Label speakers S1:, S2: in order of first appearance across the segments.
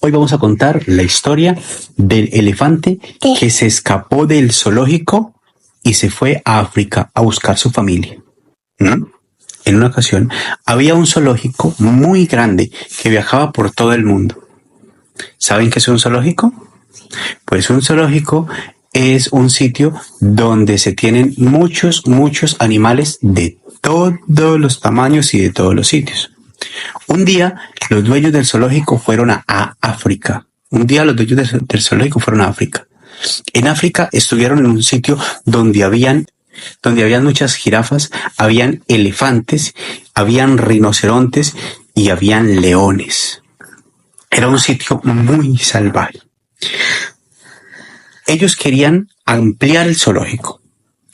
S1: Hoy vamos a contar la historia del elefante que se escapó del zoológico y se fue a África a buscar su familia. ¿No? En una ocasión había un zoológico muy grande que viajaba por todo el mundo. ¿Saben qué es un zoológico? Pues un zoológico es un sitio donde se tienen muchos animales de todos los tamaños y de todos los sitios. Un día los dueños del zoológico fueron a África. Del zoológico fueron a África. En África estuvieron en un sitio donde habían muchas jirafas, habían elefantes, habían rinocerontes y habían leones. Era un sitio muy salvaje. Ellos querían ampliar el zoológico,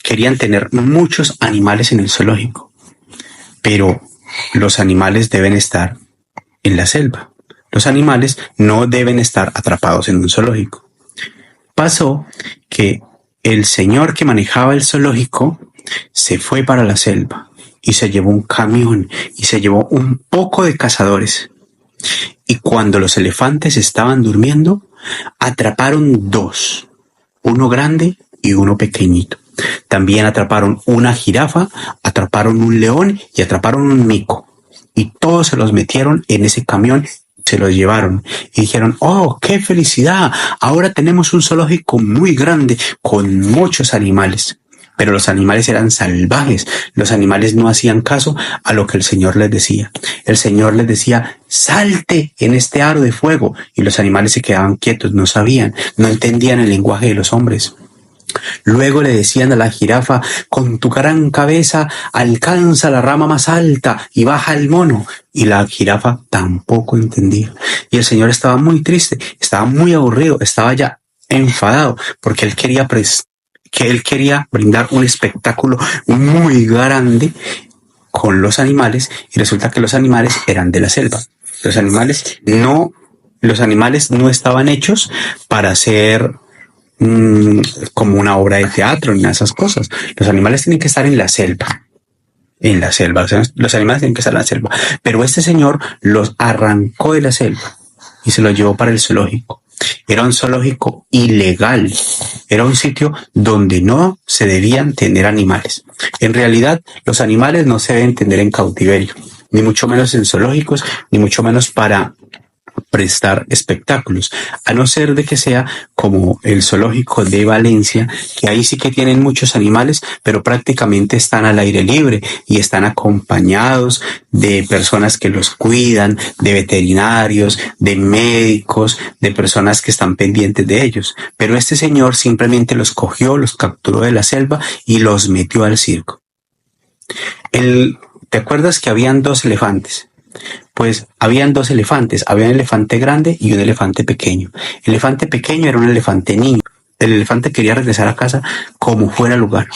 S1: querían tener muchos animales en el zoológico, pero los animales deben estar en la selva. Los animales no deben estar atrapados en un zoológico. Pasó que el señor que manejaba el zoológico se fue para la selva y se llevó un camión y se llevó un poco de cazadores. Y cuando los elefantes estaban durmiendo, atraparon dos, uno grande y uno pequeñito. También atraparon una jirafa, atraparon un león y atraparon un mico. Y todos se los metieron en ese camión, se los llevaron y dijeron: ¡oh, qué felicidad! Ahora tenemos un zoológico muy grande con muchos animales. Pero los animales eran salvajes. Los animales no hacían caso a lo que el Señor les decía. El Señor les decía: salte en este aro de fuego. Y los animales se quedaban quietos, no sabían, no entendían el lenguaje de los hombres. Luego le decían a la jirafa: con tu gran cabeza alcanza la rama más alta y baja el mono. Y la jirafa tampoco entendía. Y el Señor estaba muy triste, estaba muy aburrido, estaba ya enfadado porque él quería brindar un espectáculo muy grande con los animales, y resulta que los animales eran de la selva. Los animales no estaban hechos para ser como una obra de teatro ni esas cosas. Los animales tienen que estar en la selva. O sea, los animales tienen que estar en la selva. Pero este señor los arrancó de la selva y se los llevó para el zoológico. Era un zoológico ilegal. Era un sitio donde no se debían tener animales. En realidad, los animales no se deben tener en cautiverio, ni mucho menos en zoológicos, ni mucho menos para prestar espectáculos, a no ser de que sea como el zoológico de Valencia, que ahí sí que tienen muchos animales, pero prácticamente están al aire libre y están acompañados de personas que los cuidan, de veterinarios, de médicos, de personas que están pendientes de ellos. Pero este señor simplemente los cogió, los capturó de la selva y los metió al circo. ¿Te acuerdas que habían dos elefantes? Pues habían dos elefantes, había un elefante grande y un elefante pequeño. El elefante pequeño era un elefante niño. El elefante quería regresar a casa como fuera lugar.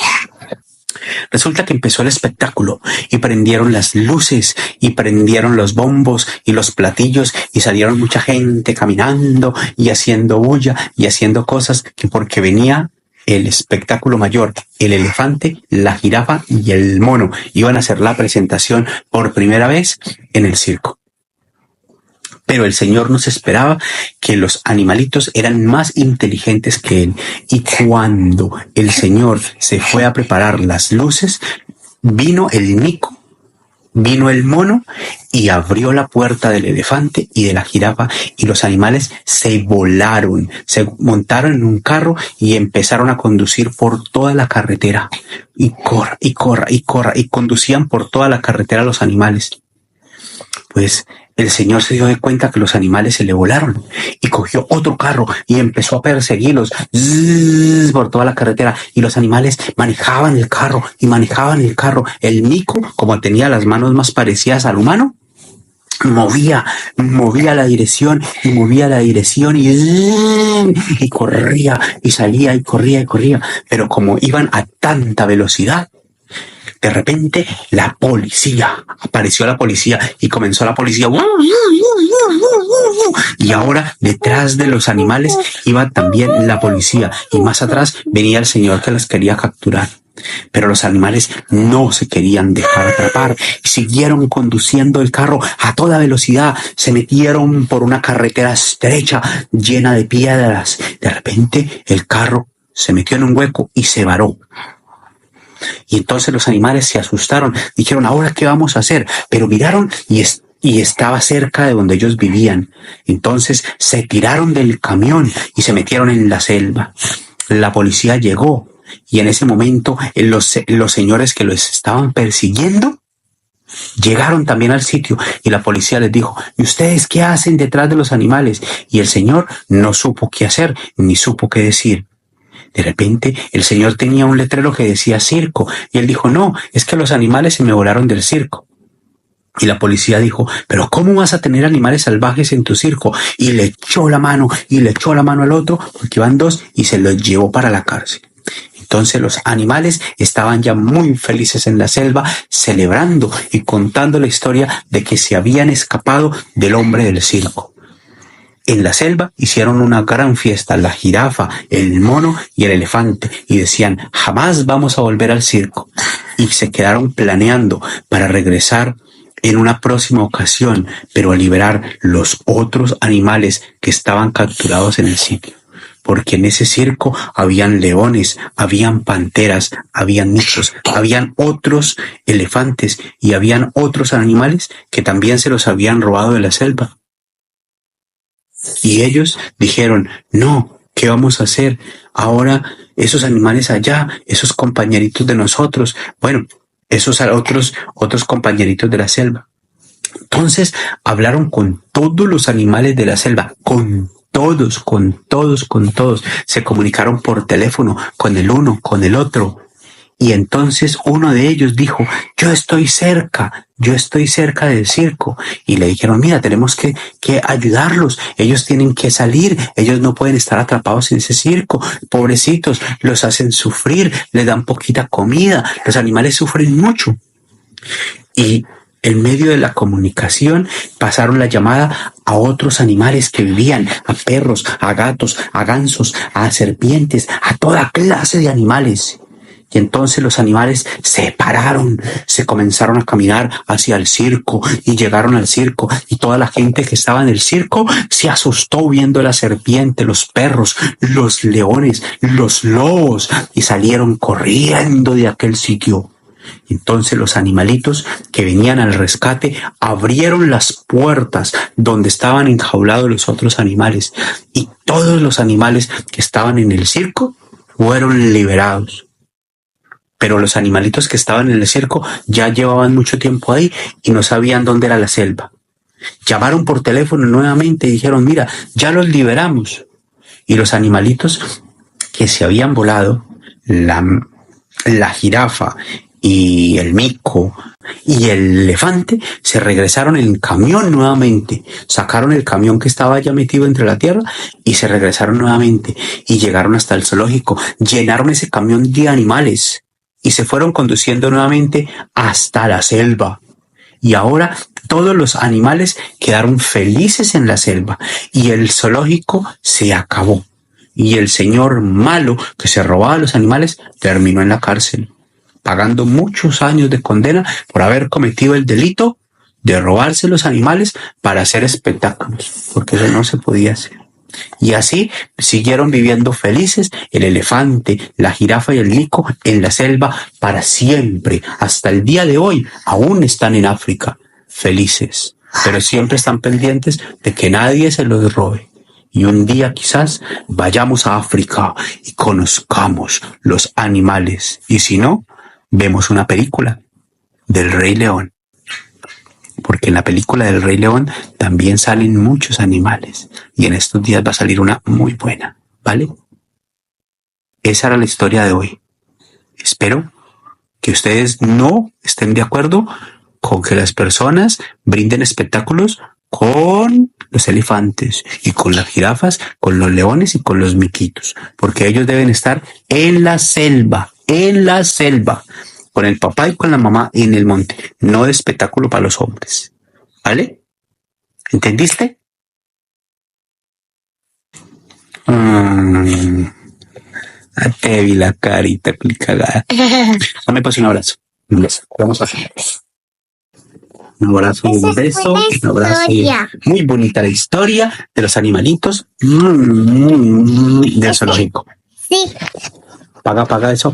S1: Resulta que empezó el espectáculo y prendieron las luces y prendieron los bombos y los platillos y salieron mucha gente caminando y haciendo bulla y haciendo cosas, que porque venía el espectáculo mayor. El elefante, la jirafa y el mono iban a hacer la presentación por primera vez en el circo. Pero el Señor nos esperaba que los animalitos eran más inteligentes que él. Y cuando el Señor se fue a preparar las luces, vino el mico, vino el mono y abrió la puerta del elefante y de la jirafa, y los animales se volaron, se montaron en un carro y empezaron a conducir por toda la carretera. Y conducían por toda la carretera los animales. Pues el Señor se dio de cuenta que los animales se le volaron y cogió otro carro y empezó a perseguirlos por toda la carretera, y los animales manejaban el carro. El mico, como tenía las manos más parecidas al humano, movía la dirección y corría y salía y corría, pero como iban a tanta velocidad, de repente apareció la policía y comenzó la policía. Y ahora detrás de los animales iba también la policía, y más atrás venía el señor que los quería capturar. Pero los animales no se querían dejar atrapar y siguieron conduciendo el carro a toda velocidad. Se metieron por una carretera estrecha llena de piedras. De repente el carro se metió en un hueco y se varó. Y entonces los animales se asustaron. Dijeron, ¿ahora qué vamos a hacer? Pero miraron y estaba cerca de donde ellos vivían. Entonces se tiraron del camión y se metieron en la selva. La policía llegó y en ese momento los señores que los estaban persiguiendo llegaron también al sitio y la policía les dijo, ¿y ustedes qué hacen detrás de los animales? Y el señor no supo qué hacer ni supo qué decir. De repente el señor tenía un letrero que decía circo y él dijo, no, es que los animales se me volaron del circo. Y la policía dijo, pero ¿cómo vas a tener animales salvajes en tu circo? Y le echó la mano al otro, porque iban dos, y se los llevó para la cárcel. Entonces los animales estaban ya muy felices en la selva, celebrando y contando la historia de que se habían escapado del hombre del circo. En la selva hicieron una gran fiesta, la jirafa, el mono y el elefante, y decían, jamás vamos a volver al circo. Y se quedaron planeando para regresar en una próxima ocasión, pero a liberar los otros animales que estaban capturados en el sitio. Porque en ese circo habían leones, habían panteras, habían michos, habían otros elefantes y habían otros animales que también se los habían robado de la selva. Y ellos dijeron, no, ¿qué vamos a hacer? Ahora esos animales allá, esos compañeritos de nosotros, bueno, esos otros compañeritos de la selva. Entonces hablaron con todos los animales de la selva, con todos. Se comunicaron por teléfono con el uno, con el otro. Y entonces uno de ellos dijo, yo estoy cerca del circo. Y le dijeron, mira, tenemos que ayudarlos. Ellos tienen que salir. Ellos no pueden estar atrapados en ese circo. Pobrecitos, los hacen sufrir, les dan poquita comida. Los animales sufren mucho. Y en medio de la comunicación pasaron la llamada a otros animales que vivían, a perros, a gatos, a gansos, a serpientes, a toda clase de animales. Y entonces los animales se pararon, se comenzaron a caminar hacia el circo y llegaron al circo y toda la gente que estaba en el circo se asustó viendo la serpiente, los perros, los leones, los lobos y salieron corriendo de aquel sitio. Entonces los animalitos que venían al rescate abrieron las puertas donde estaban enjaulados los otros animales y todos los animales que estaban en el circo fueron liberados. Pero los animalitos que estaban en el circo ya llevaban mucho tiempo ahí y no sabían dónde era la selva. Llamaron por teléfono nuevamente y dijeron, mira, ya los liberamos. Y los animalitos que se habían volado, la jirafa y el mico y el elefante, se regresaron en camión nuevamente. Sacaron el camión que estaba ya metido entre la tierra y se regresaron nuevamente y llegaron hasta el zoológico. Llenaron ese camión de animales y se fueron conduciendo nuevamente hasta la selva. Y ahora todos los animales quedaron felices en la selva y el zoológico se acabó. Y el señor malo que se robaba a los animales terminó en la cárcel, pagando muchos años de condena por haber cometido el delito de robarse los animales para hacer espectáculos, porque eso no se podía hacer. Y así siguieron viviendo felices el elefante, la jirafa y el mico en la selva para siempre. Hasta el día de hoy aún están en África, felices, pero siempre están pendientes de que nadie se los robe. Y un día quizás vayamos a África y conozcamos los animales. Y si no, vemos una película del Rey León. Porque en la película del Rey León también salen muchos animales. Y en estos días va a salir una muy buena, ¿vale? Esa era la historia de hoy. Espero que ustedes no estén de acuerdo con que las personas brinden espectáculos con los elefantes y con las jirafas, con los leones y con los miquitos. Porque ellos deben estar en la selva, con el papá y con la mamá en el monte, no de espectáculo para los hombres. ¿Vale? ¿Entendiste? Te vi la carita cagada. Dame pues un abrazo. Un beso. Vamos a hacer. Un abrazo, un beso, un abrazo. Muy bonita la historia de los animalitos del zoológico.
S2: Sí.
S1: Paga eso, paga eso.